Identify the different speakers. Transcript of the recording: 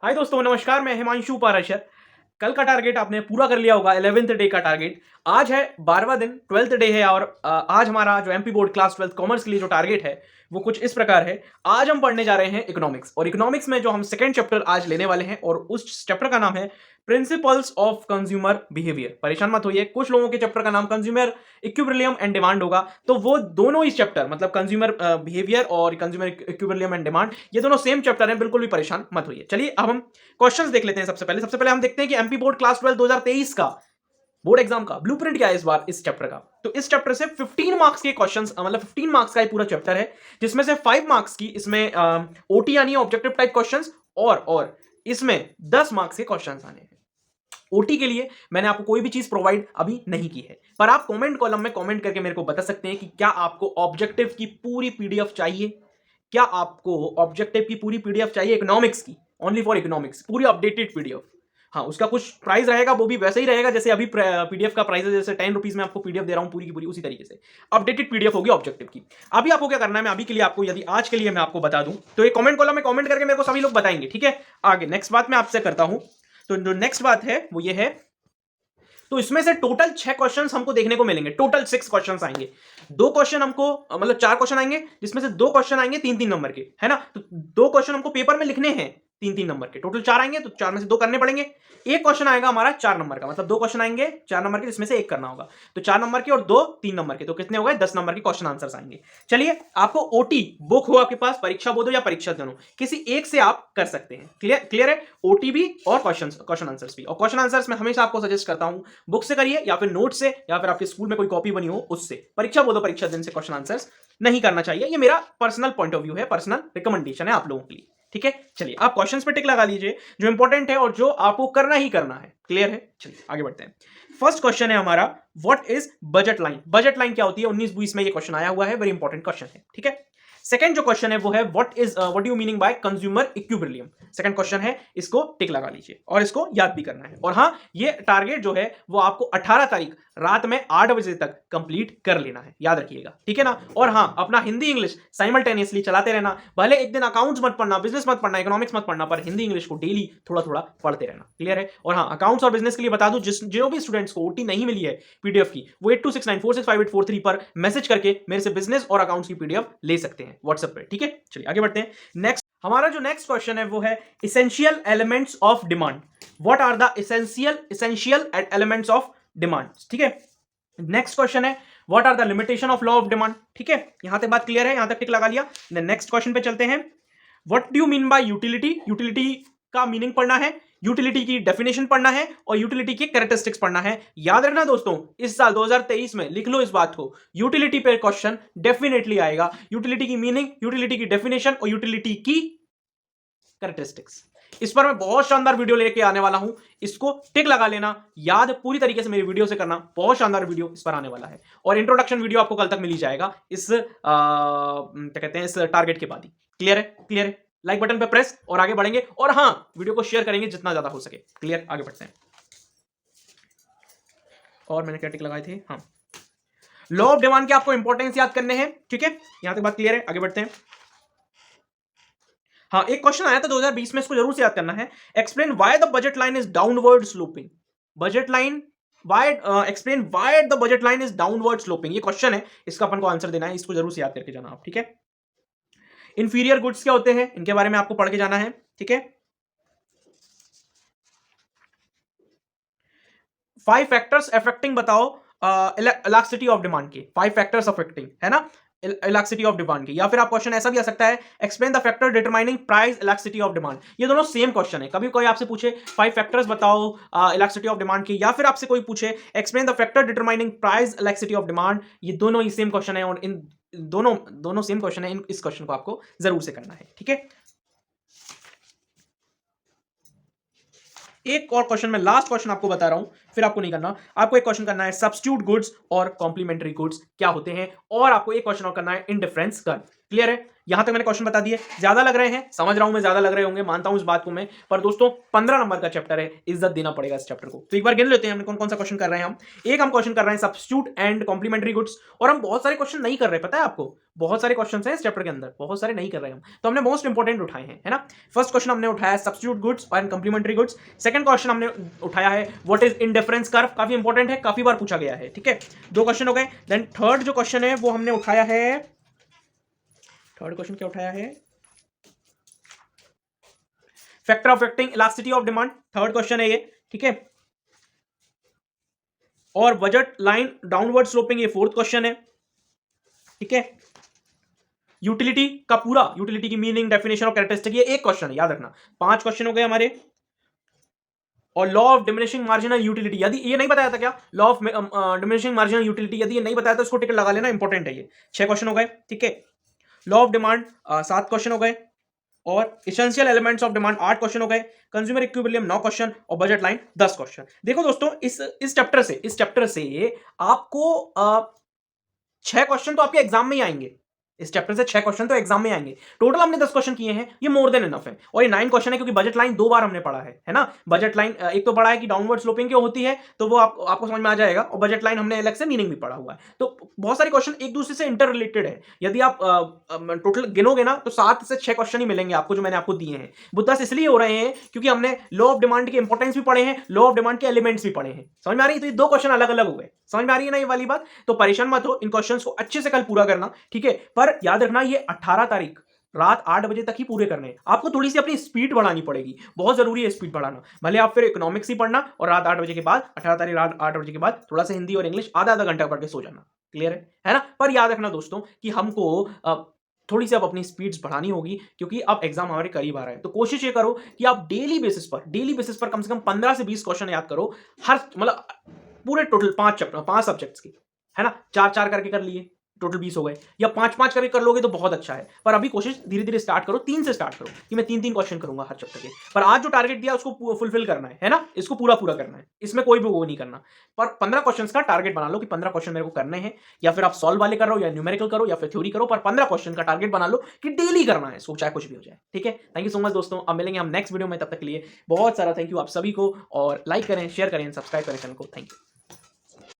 Speaker 1: हाय दोस्तों, नमस्कार। मैं हिमांशु पाराशर। कल का टारगेट आपने पूरा कर लिया होगा, 11th डे का टारगेट। आज है 12वां दिन, 12th डे है। और आज हमारा जो MP board class 12th commerce के लिए जो टारगेट है वो कुछ इस प्रकार है। आज हम पढ़ने जा रहे हैं इकोनॉमिक्स, और इकोनॉमिक्स में जो हम सेकंड चैप्टर आज लेने वाले हैं, और उस चैप्टर का नाम है प्रिंसिपल्स ऑफ कंज्यूमर बिहेवियर। परेशान मत होइए, कुछ लोगों के चैप्टर का नाम कंज्यूमर इक्विलिब्रियम एंड डिमांड होगा, तो वो दोनों ही चैप्टर मतलब कंज्यूमर बिहेवियर और कंज्यूमर इक्विलिब्रियम एंड डिमांड, ये दोनों सेम चैप्टर हैं। बिल्कुल भी परेशान मत होइए। चलिए अब हम क्वेश्चंस देख लेते हैं। सबसे पहले हम देखते हैं कि एमपी बोर्ड क्लास 12 2023 का बोर्ड एग्जाम का ब्लूप्रिंट क्या है इस बार इस चैप्टर का। तो इस चैप्टर से 15 मार्क्स के क्वेश्चंस, मतलब 15 मार्क्स का ये पूरा चैप्टर है, जिसमें से 5 मार्क्स की इसमें ओटी यानी ऑब्जेक्टिव टाइप क्वेश्चंस, और इसमें 10 मार्क्स के क्वेश्चंस आने हैं। ओटी के लिए मैंने आपको कोई भी चीज प्रोवाइड अभी नहीं की है, पर आप कमेंट कॉलम में कमेंट करके मेरे को बता सकते हैं कि क्या आपको ऑब्जेक्टिव की पूरी पीडीएफ चाहिए। क्या आपको ऑब्जेक्टिव की पूरी पीडीएफ चाहिए इकोनॉमिक्स की, ओनली फॉर इकोनॉमिक्स, पूरी अपडेटेड पीडीएफ। हाँ, उसका कुछ प्राइस रहेगा, वो भी वैसे ही रहेगा जैसे अभी पीडीएफ का प्राइस है। जैसे 10 रुपीज में आपको पीडीएफ दे रहा हूं पूरी की पूरी, उसी तरीके से अपडेटेड पीडीएफ होगी ऑब्जेक्टिव की। अभी आपको क्या करना है, मैं अभी के लिए आपको, यदि आज के लिए मैं आपको बता दूं, तो ये कमेंट कॉलम में कमेंट करके मेरे को सभी लोग बताएंगे, ठीक है। आगे नेक्स्ट बात मैं आपसे करता हूं, तो जो नेक्स्ट बात है वो ये है, तो इसमें से टोटल 6 क्वेश्चंस हमको देखने को मिलेंगे। टोटल 6 क्वेश्चंस आएंगे। 2 क्वेश्चन हमको, मतलब 4 क्वेश्चन आएंगे, जिसमें से 2 क्वेश्चन आएंगे 3-3 नंबर के, है ना। तो 2 क्वेश्चन हमको पेपर में लिखने हैं 3-3 नंबर के। टोटल 4 आएंगे, तो 4 में से 2 करने पड़ेंगे। एक क्वेश्चन आएगा हमारा 4 नंबर का, मतलब 2 क्वेश्चन आएंगे 4 नंबर के, जिसमें से एक करना होगा। तो 4 नंबर के और 2 3 नंबर के, तो कितने हो गए? 10 नंबर के क्वेश्चन आंसर्स आएंगे। चलिए, आपको ओटी बुक हो आपके पास, परीक्षा बोर्ड हो या परीक्षा दोनों, किसी एक से आप कर सकते हैं। क्लियर है? ओटी भी और क्वेश्चन आंसर्स भी। और क्वेश्चन आंसर्स में हमेशा आपको सजेस्ट करता हूं बुक से करिए, या फिर नोट से, या फिर आपके स्कूल में कोई कॉपी बनी हो उससे। परीक्षा बोर्ड परीक्षा दिन से क्वेश्चन आंसर्स नहीं करना चाहिए। ये मेरा पर्सनल पॉइंट ऑफ व्यू है, पर्सनल रिकमेंडेशन है आप लोगों के लिए, ठीक है। चलिए, आप क्वेश्चंस पे टिक लगा लीजिए जो इंपॉर्टेंट है और जो आपको करना ही करना है। क्लियर है? चलिए आगे बढ़ते हैं। फर्स्ट क्वेश्चन है हमारा, what is budget line. Budget line क्या होती है? 19-20 में ये क्वेश्चन आया हुआ है, वेरी इंपॉर्टेंट क्वेश्चन है, ठीक है। सेकंड जो क्वेश्चन है वो है, what you meaning by consumer equilibrium. Second question है, इसको टिक लगा लीजिए और इसको याद भी करना है। और हाँ, ये टारगेट जो है वो आपको 18 तारीख रात में 8 बजे तक कंप्लीट कर लेना है, याद रखिएगा, ठीक है ना। और हाँ, अपना हिंदी इंग्लिश साइमल्टेनियसली चलाते रहना। भले एक दिन अकाउंट्स मत पढ़ना, बिजनेस मत पढ़ना, इकोनॉमिक्स मत पढ़ना, पर हिंदी इंग्लिश को डेली थोड़ा थोड़ा पढ़ते रहना। क्लियर है? और हाँ, अकाउंट्स और बिजनेस के लिए बता दूं, जो भी स्टूडेंट्स को ओटी नहीं मिली है पीडीएफ की, वो 8269465843 पर मैसेज करके मेरे से बिजनेस और अकाउंट्स की पीडीएफ ले सकते हैं व्हाट्सएप पे, ठीक है। चलिए आगे बढ़ते हैं। नेक्स्ट हमारा जो नेक्स्ट क्वेश्चन है वो है, essential elements of demand. What are the essential elements of demand, ठीक है। नेक्स्ट क्वेश्चन है, what are the limitation of law of demand, ठीक है। यहां तक बात क्लियर है? यहां तक टिक लगा लिया। नेक्स्ट क्वेश्चन पे चलते हैं। What do you mean by utility. Utility का मीनिंग पढ़ना है, यूटिलिटी की डेफिनेशन पढ़ना है, और यूटिलिटी के कैरेक्टरिस्टिक्स पढ़ना है। याद रखना दोस्तों, इस साल 2023 में लिख लो इस बात को, यूटिलिटी पे क्वेश्चन डेफिनेटली आएगा। यूटिलिटी की मीनिंग, यूटिलिटी की डेफिनेशन और यूटिलिटी की कैरेक्टरिस्टिक्स। इस पर मैं बहुत शानदार वीडियो लेके आने वाला हूं, इसको टिक लगा लेना। याद पूरी तरीके से मेरी वीडियो से करना, बहुत शानदार वीडियो इस पर आने वाला है। और इंट्रोडक्शन वीडियो आपको कल तक मिल ही जाएगा इस क्या कहते हैं, इस टारगेट के बाद ही। क्लियर है? क्लियर है? लाइक बटन पे प्रेस और आगे बढ़ेंगे, और हाँ, वीडियो को शेयर करेंगे जितना ज्यादा हो सके। क्लियर? आगे बढ़ते हैं। और मैंने क्या टिक लगाए थे? हाँ, लॉ ऑफ डिमांड के आपको इंपॉर्टेंस याद करने हैं, ठीक है। यहां तक बात क्लियर है? आगे बढ़ते हैं। हाँ, एक क्वेश्चन आया था 2020 में, इसको जरूर से याद करना है। Explain why the budget line is downward sloping. Budget line, explain why the budget line is downward sloping, ये क्वेश्चन है, इसका अपन को आंसर देना है। इसको जरूर से याद करके जाना आप, ठीक है। इंफीरियर गुड्स क्या होते हैं, इनके बारे में आपको पढ़ के जाना है, ठीक है। 5 फैक्टर्स अफेक्टिंग बताओ इलास्टिसिटी ऑफ डिमांड के। 5 फैक्टर्स अफेक्टिंग, है ना, इलास्टिसिटी ऑफ डिमांड की। या फिर आप क्वेश्चन ऐसा भी आ सकता है, explain the factor determining price elasticity of demand. ये दोनों सेम क्वेश्चन है। कभी कोई आपसे पूछे 5 फैक्टर्स बताओ इलास्टिसिटी ऑफ डिमांड की, या फिर आपसे कोई पूछे explain the factor determining price elasticity of demand, ये दोनों ही सेम क्वेश्चन है। और इन दोनों सेम क्वेश्चन है। इस क्वेश्चन को आपको जरूर से करना है, ठीक है। एक और क्वेश्चन, मैं लास्ट क्वेश्चन आपको बता रहा हूं, फिर आपको नहीं करना। आपको एक क्वेश्चन करना है, सब्स्टिट्यूट गुड्स और कॉम्प्लीमेंट्री गुड्स क्या होते हैं, और आपको एक क्वेश्चन और करना है, इंडिफरेंस कर्व। क्लियर है? यहां तक मैंने क्वेश्चन बता दिए। ज्यादा लग रहे हैं, समझ रहा हूं मैं, ज्यादा लग रहे होंगे, मानता हूं इस बात को मैं, पर दोस्तों 15 नंबर का चैप्टर है, इज्जत देना पड़ेगा इस चैप्टर को। तो एक बार गिन लेते हैं हमने कौन कौन सा क्वेश्चन कर रहे हैं हम। एक हम क्वेश्चन कर रहे हैं सब्स्टिट्यूट एंड कॉम्प्लीमेंट्री गुड्स, और हम बहुत सारे क्वेश्चन नहीं कर रहे, पता है आपको, बहुत सारे क्वेश्चन हैं इस चैप्टर के अंदर, बहुत सारे नहीं कर रहे हम, तो हमने मोस्ट इंपोर्टेंट उठाए हैं, है ना। फर्स्ट क्वेश्चन हमने उठाया substitute goods and complementary goods. Second question हमने उठाया है व्हाट इज इंडिफरेंस कर्व, काफी इंपॉर्टेंट है, काफी बार पूछा गया है, ठीक है। 2 क्वेश्चन हो गए। देन थर्ड जो क्वेश्चन है वो हमने उठाया है, थर्ड क्वेश्चन क्या उठाया है, factor affecting elasticity of demand, third question है ये, ठीक है। और बजट लाइन डाउनवर्ड स्लोपिंग, ये फोर्थ क्वेश्चन है, ठीक है। यूटिलिटी का पूरा, यूटिलिटी की मीनिंग, डेफिनेशन और कैरेक्टरिस्टिक, ये एक क्वेश्चन है, याद रखना। 5 क्वेश्चन हो गए हमारे। और law of diminishing marginal utility, यदि ये नहीं बताया था क्या, law of diminishing marginal utility, यदि ये नहीं बताया तो इसको टिकट लगा लेना, इंपॉर्टेंट है ये। 6 क्वेश्चन हो गए, ठीक है। लॉ ऑफ डिमांड 7 क्वेश्चन हो गए, और essential elements of demand 8 question हो गए, कंज्यूमर इक्विलिब्रियम 9 क्वेश्चन, और बजट लाइन 10 क्वेश्चन। देखो दोस्तों इस चैप्टर से आपको 6 क्वेश्चन तो आपके एग्जाम में ही आएंगे, इस चैप्टर से 6 क्वेश्चन तो एग्जाम में आएंगे। टोटल हमने 10 क्वेश्चन किए हैं, ये मोर देन इनफ है। और ये 9 क्वेश्चन है क्योंकि बजट लाइन 2 बार हमने पढ़ा है ना। बजट लाइन एक तो पढ़ा है कि डाउनवर्ड स्लोपिंग क्यों होती है, तो वो आपको समझ में आ जाएगा, और बजट लाइन हमने अलग से मीनिंग भी पढ़ा हुआ है। तो बहुत सारे क्वेश्चन एक दूसरे से इंटर रिलेटेड है। यदि आप टोटल गिनोगे ना तो 7 से 6 क्वेश्चन ही मिलेंगे आपको जो मैंने आपको दिए हैं। बुद्धास इसलिए हो रहे हैं क्योंकि हमने लॉ ऑफ डिमांड के इंपॉर्टेंस भी पढ़े हैं, लॉ ऑफ डिमांड के एलिमेंट्स भी पढ़े हैं। समझ में आ रही है? तो ये 2 क्वेश्चन अलग अलग हो गए, समझ में आ रही है ना ये वाली बात। तो परेशान मत हो, इन क्वेश्चंस को अच्छे से कल पूरा करना, ठीक है। पर याद रखना ये 18 तारीख रात 8 बजे तक ही पूरे करने हैं। आपको थोड़ी सी अपनी स्पीड बढ़ानी पड़ेगी, बहुत जरूरी है स्पीड बढ़ाना। भले आप फिर इकोनॉमिक्स ही पढ़ना, और रात 8 बजे के बाद, 18 तारीख रात 8 बजे के बाद थोड़ा सा हिंदी और इंग्लिश आधा आधा घंटा पढ़ के सो जाना। क्लियर है ना। पर याद रखना दोस्तों कि हमको थोड़ी सी अब अपनी स्पीड्स बढ़ानी होगी, क्योंकि अब एग्जाम हमारे करीब आ रहा है। तो कोशिश ये करो कि आप डेली बेसिस पर कम से कम 15 से 20 क्वेश्चन याद करो, हर मतलब पूरे टोटल 5 सब्जेक्ट्स की, है ना। 4-4 करके कर लिए, टोटल 20 हो गए, या 5-5 करके कर लोगे तो बहुत अच्छा है। पर अभी कोशिश धीरे धीरे स्टार्ट करो, 3 से स्टार्ट करो कि मैं 3-3 क्वेश्चन करूंगा हर चैप्टर के। पर आज जो टारगेट दिया उसको फुलफिल करना है ना, इसको पूरा करना है, इसमें कोई भी वो नहीं करना। पर 15 क्वेश्चन का टारगेट बना लो कि 15 क्वेश्चन मेरे को करने हैं, या फिर आप सॉल्व वाले करो, या न्यूमेरिकल करो, या फिर थ्योरी करो, पर 15 क्वेश्चन का टारगेट बना लो कि डेली करना है, सो चाहे कुछ भी हो जाए, ठीक है। थैंक यू सो मच दोस्तों, अब मिलेंगे हम नेक्स्ट वीडियो में, तब तक के लिए बहुत सारा थैंक यू आप सभी को, और लाइक करें, शेयर करें, सब्सक्राइब करें चैनल को। Thank you.